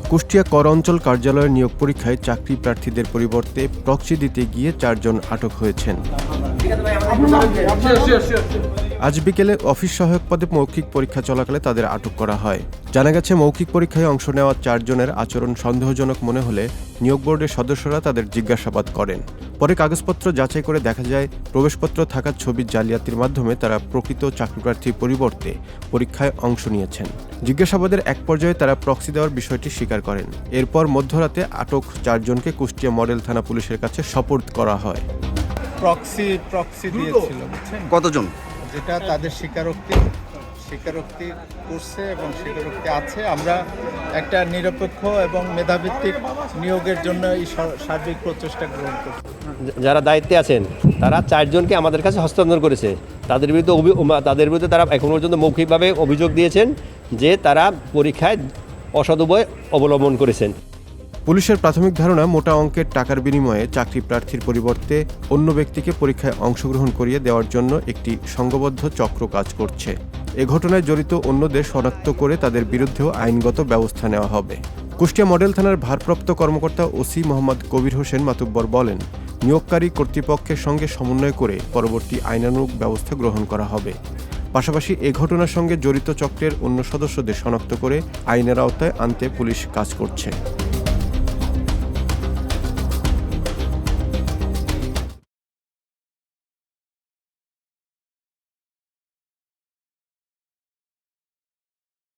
কুষ্টিয়া কর অঞ্চল কার্যালয়ের নিয়োগ পরীক্ষায় চাকরি প্রার্থীদের পরিবর্তে প্রক্সি দিতে গিয়ে 4 জন আটক হয়েছেন। আজ বিকেলে অফিস সহায়ক পদে মৌখিক পরীক্ষা চলাকালে তাদের আটক করা হয়। জানা গেছে, মৌখিক পরীক্ষায় অংশ নেওয়া 4 জনের আচরণ সন্দেহজনক মনে হলে নিয়োগ বোর্ডের সদস্যরা তাদের জিজ্ঞাসাবাদ করেন। পরে কাগজপত্র যাচাই করে দেখা যায়, প্রবেশপত্র থাকা ছবি জালিয়াতির মাধ্যমে তারা প্রকৃত চাকরিপ্রার্থীর পরিবর্তে পরীক্ষায় অংশ নিয়েছেন। জিজ্ঞাসাবাদের এক পর্যায়ে তারা প্রক্সি দেওয়ার বিষয়টি স্বীকার করেন। এরপর মধ্যরাতে আটক 4 জনকে কুষ্টিয়া মডেল থানা পুলিশের কাছে সোপর্দ করা হয়। প্রক্সি দিয়েছিল, বুঝছেন? কতজন? যেটা তাদের স্বীকারোক্তি করছে এবং স্বীকারোক্তি আছে। আমরা একটা নিরপেক্ষ এবং মেধাভিত্তিক নিয়োগের জন্য এই সার্বিক প্রচেষ্টা গ্রহণ করছি। যারা দায়িত্বে আছেন তারা 4 জনকে আমাদের কাছে হস্তান্তর করেছে। তাদের বিরুদ্ধে তারা এখন পর্যন্ত মৌখিকভাবে অভিযোগ দিয়েছেন যে তারা পরীক্ষায় অসৎ উপায় অবলম্বন করেছেন। পুলিশের প্রাথমিক ধারণা, মোটা অঙ্কের টাকার বিনিময়ে চাকরি প্রার্থীর পরিবর্তে অন্য ব্যক্তিকে পরীক্ষায় অংশগ্রহণ করিয়ে দেওয়ার জন্য একটি সংঘবদ্ধ চক্র কাজ করছে। এ ঘটনায় জড়িত অন্যদের শনাক্ত করে তাদের বিরুদ্ধেও আইনগত ব্যবস্থা নেওয়া হবে। কুষ্টিয়া মডেল থানার ভারপ্রাপ্ত কর্মকর্তা ওসি মোহাম্মদ কবির হোসেন মাতুব্বর বলেন, নিয়োগকারী কর্তৃপক্ষের সঙ্গে সমন্বয় করে পরবর্তী আইনানুগ ব্যবস্থা গ্রহণ করা হবে। পাশাপাশি এ ঘটনার সঙ্গে জড়িত চক্রের অন্য সদস্যদের শনাক্ত করে আইনের আওতায় আনতে পুলিশ কাজ করছে।